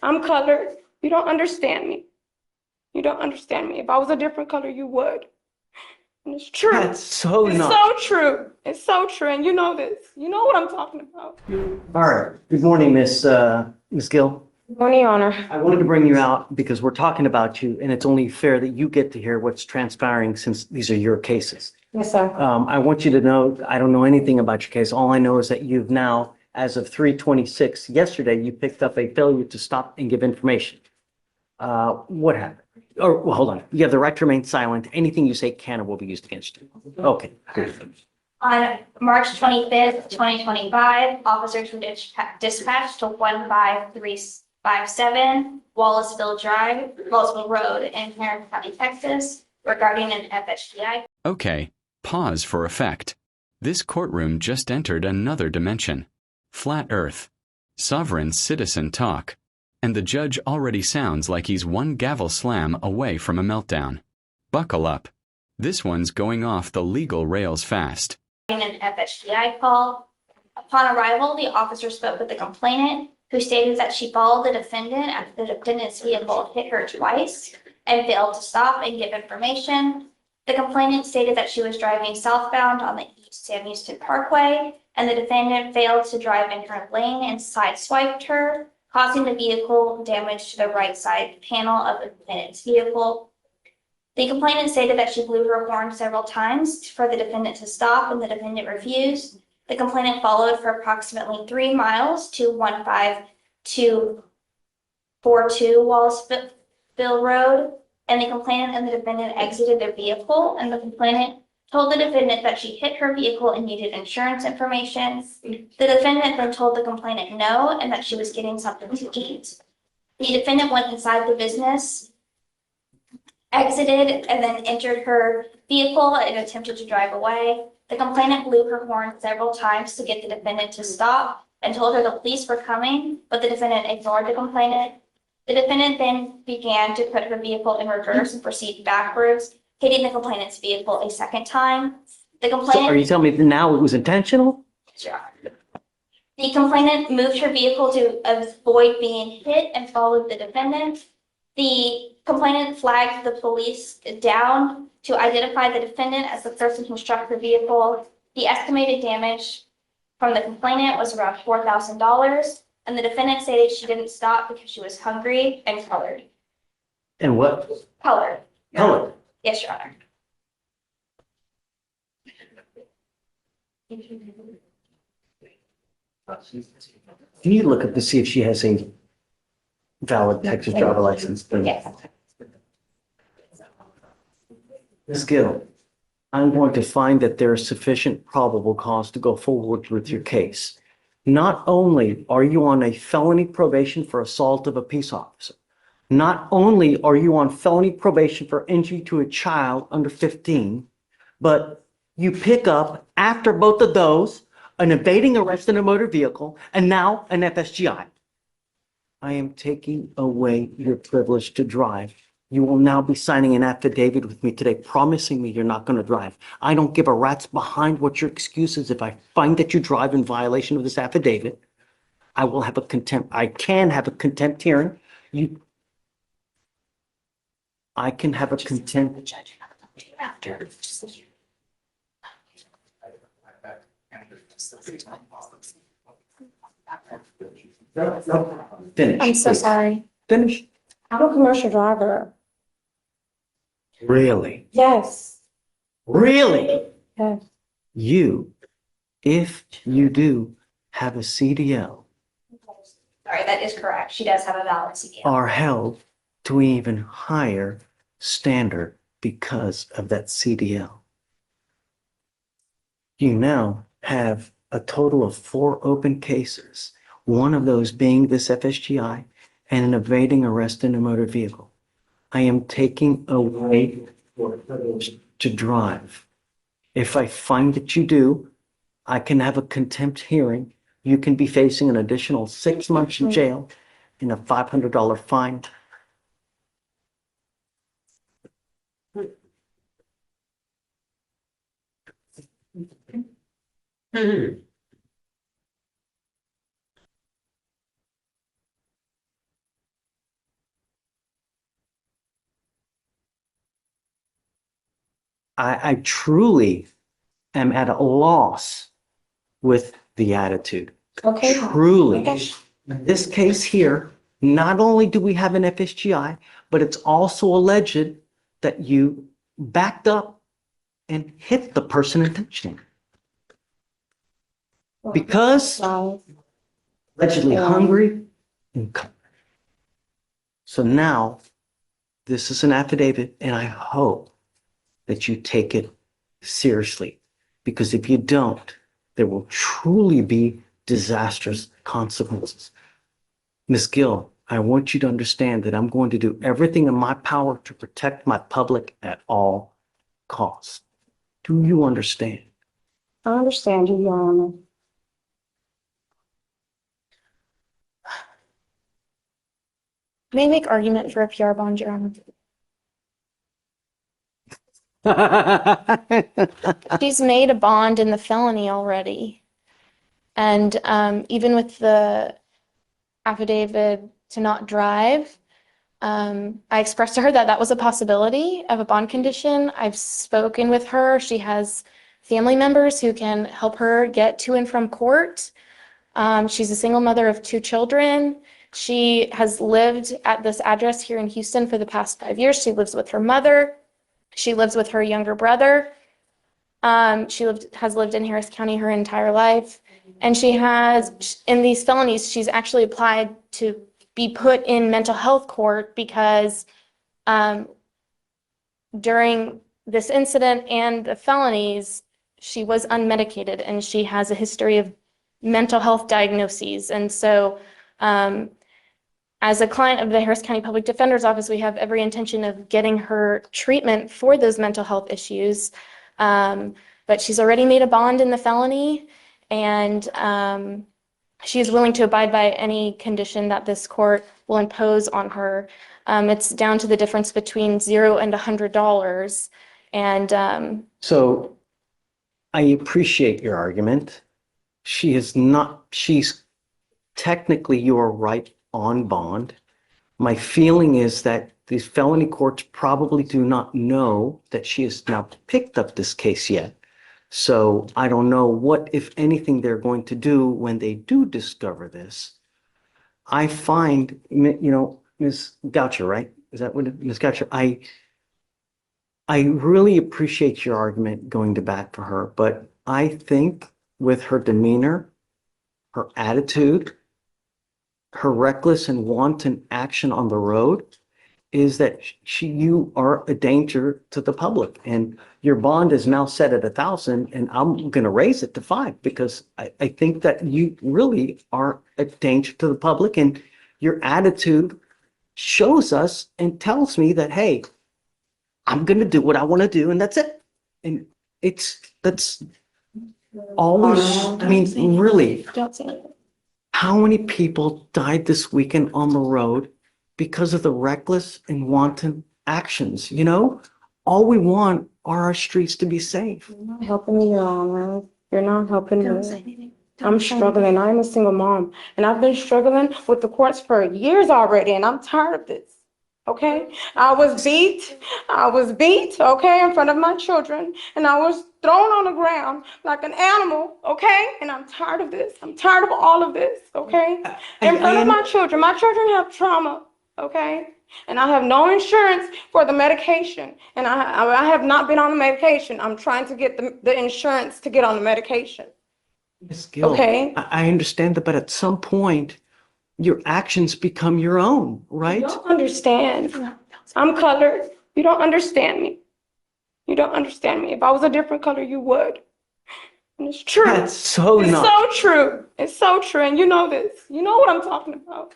I'm colored. You don't understand me. You don't understand me. If I was a different color, you would. And it's true. That's so It's not. so true. It's so true. And you know this. You know what I'm talking about. All right. Good morning, Miss Gill. Good morning, Your Honor. I wanted to bring you out because we're talking about you, and it's only fair that you get to hear what's transpiring since these are your cases. Yes, sir. I want you to know, I don't know anything about your case. All I know is that you've now, as of 3/26, yesterday, you picked up a failure to stop and give information. What happened? Or, well, hold on. You have the right to remain silent. Anything you say can or will be used against you. Okay, good. On March 25th, 2025, officers were dispatched to 15357 Wallaceville Road in Harris County, Texas, regarding an FHDI. Okay, pause for effect. This courtroom just entered another dimension. Flat Earth. Sovereign citizen talk. And the judge already sounds like he's one gavel slam away from a meltdown. Buckle up. This one's going off the legal rails fast. An FHDI call. Upon arrival, the officer spoke with the complainant, who stated that she followed the defendant after the defendant's vehicle hit her twice and failed to stop and give information. The complainant stated that she was driving southbound on the East Sam Houston Parkway, and the defendant failed to drive in her lane and sideswiped her, causing the vehicle damage to the right side panel of the defendant's vehicle. The complainant stated that she blew her horn several times for the defendant to stop, and the defendant refused. The complainant followed for approximately 3 miles to 15242 Wallaceville Road, and the complainant and the defendant exited their vehicle, and the complainant told the defendant that she hit her vehicle and needed insurance information. The defendant then told the complainant no, and that she was getting something to eat. The defendant went inside the business, exited, and then entered her vehicle and attempted to drive away. The complainant blew her horn several times to get the defendant to stop and told her the police were coming, but the defendant ignored the complainant. The defendant then began to put her vehicle in reverse and proceed backwards, hitting the complainant's vehicle a second time. The So complainant. are you telling me that now it was intentional? Sure. The complainant moved her vehicle to avoid being hit and followed the defendant. The complainant flagged the police down to identify the defendant as the person who struck her vehicle. The estimated damage from the complainant was around $4,000, and the defendant stated she didn't stop because she was hungry and colored. And what? Colored. Color. Yes, Your Honor. Can you look up to see if she has a valid Texas driver license? Yes. Ms. Gill, I'm going to find that there is sufficient probable cause to go forward with your case. Not only are you on a felony probation for assault of a peace officer, not only are you on felony probation for injury to a child under 15, but you pick up, after both of those, an evading arrest in a motor vehicle, and now an FSGI. I am taking away your privilege to drive. You will now be signing an affidavit with me today, promising me you're not going to drive. I don't give a rat's behind what your excuse is. If I find that you drive in violation of this affidavit, I will have a contempt. I can have a contempt hearing. I can have a contempt. After. Finish. I'm so please. sorry. Finish. I'm a commercial driver. Really? Yes. Really? Yes. You, if you do have a CDL, Sorry, that is correct. She does have a valid CDL. are held to an even higher standard because of that CDL. You now have a total of 4 open cases, one of those being this FSGI and an evading arrest in a motor vehicle. I am taking away your privilege to drive. If I find that you do, I can have a contempt hearing. You can be facing an additional 6 months in jail and a $500 fine. I truly am at a loss with the attitude. Okay. Truly. Okay. This case here, not only do we have an FSGI, but it's also alleged that you backed up and hit the person intentionally. Because allegedly hungry and so now this is an affidavit, and I hope that you take it seriously, because if you don't, there will truly be disastrous consequences. Ms. Gill, I want you to understand that I'm going to do everything in my power to protect my public at all costs. Do you understand? I understand you, Your Honor. May I make argument for a PR bond, Your Honor? She's made a bond in the felony already. And even with the affidavit to not drive, I expressed to her that that was a possibility of a bond condition. I've spoken with her. She has family members who can help her get to and from court. She's a single mother of 2 children. She has lived at this address here in Houston for the past 5 years. She lives with her mother. She lives with her younger brother. Has lived in Harris County her entire life. And she has, in these felonies, she's actually applied to be put in mental health court because during this incident and the felonies, she was unmedicated and she has a history of mental health diagnoses. And so as a client of the Harris County Public Defender's Office, we have every intention of getting her treatment for those mental health issues. But she's already made a bond in the felony, and she is willing to abide by any condition that this court will impose on her. It's down to the difference between $0 and $100. And So I appreciate your argument. She's technically, you are right on bond. My feeling is that these felony courts probably do not know that she has now picked up this case yet. So I don't know what, if anything, they're going to do when they do discover this. I find, Ms. Goucher, right? Is that what, Ms. Goucher? I really appreciate your argument going to bat for her, but I think with her demeanor, her attitude, her reckless and wanton action on the road, is that you are a danger to the public, and your bond is now set at 1,000, and I'm going to raise it to 5 because I think that you really are a danger to the public, and your attitude shows us and tells me that, hey, I'm going to do what I want to do, and that's it. And that's always, I mean, really, don't say anything. how many people died this weekend on the road because of the reckless and wanton actions? All we want are our streets to be safe. You're not helping me, Your Honor. You're not helping Don't say me. anything. I'm struggling. I'm a single mom, and I've been struggling with the courts for years already, and I'm tired of this. Okay? I was beat, okay, in front of my children, and I was thrown on the ground like an animal, okay? And I'm tired of this. I'm tired of all of this, okay? In front of my children. My children have trauma, okay? And I have no insurance for the medication, and I have not been on the medication. I'm trying to get the insurance to get on the medication. Ms. Gill, Okay. I understand that, but at some point, your actions become your own, right? You don't understand. I'm colored. You don't understand me. You don't understand me. If I was a different color, you would. And it's true. That's so It's not. so true. It's so true. And you know this. You know what I'm talking about.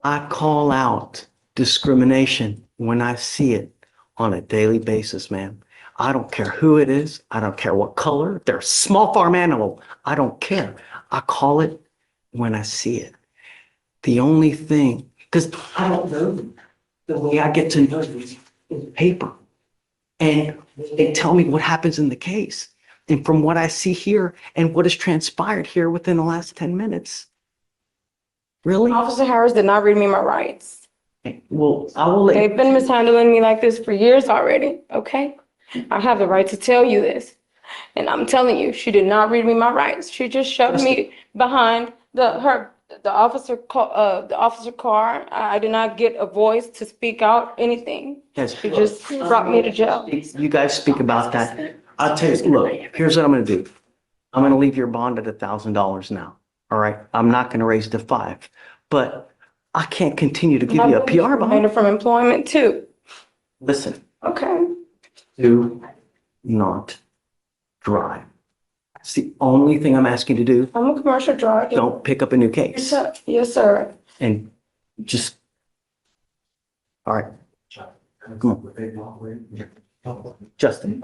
I call out discrimination when I see it on a daily basis, ma'am. I don't care who it is. I don't care what color. If they're a small farm animal, I don't care. I call it when I see it. The only thing, because I don't know them. The way I get to know them is paper. And they tell me what happens in the case. And from what I see here and what has transpired here within the last 10 minutes, really? Officer Harris did not read me my rights. Well, I will let, They've been mishandling me like this for years already, okay? I have the right to tell you this. And I'm telling you, she did not read me my rights. She just shoved me behind the officer car. I did not get a voice to speak out anything. yes, She just brought me to jail. you guys speak about that. I'll tell you, look, here's what I'm gonna do. I'm gonna leave your bond at $1,000 now. All right? I'm not gonna raise it to 5, but I can't continue to give you a I've been PR bond. terminated from employment too. Listen, Okay. do not drive. It's the only thing I'm asking you to do. I'm a commercial driver. Don't pick up a new Yes, case. sir. Yes, sir. And just, all right. Come on. Justin.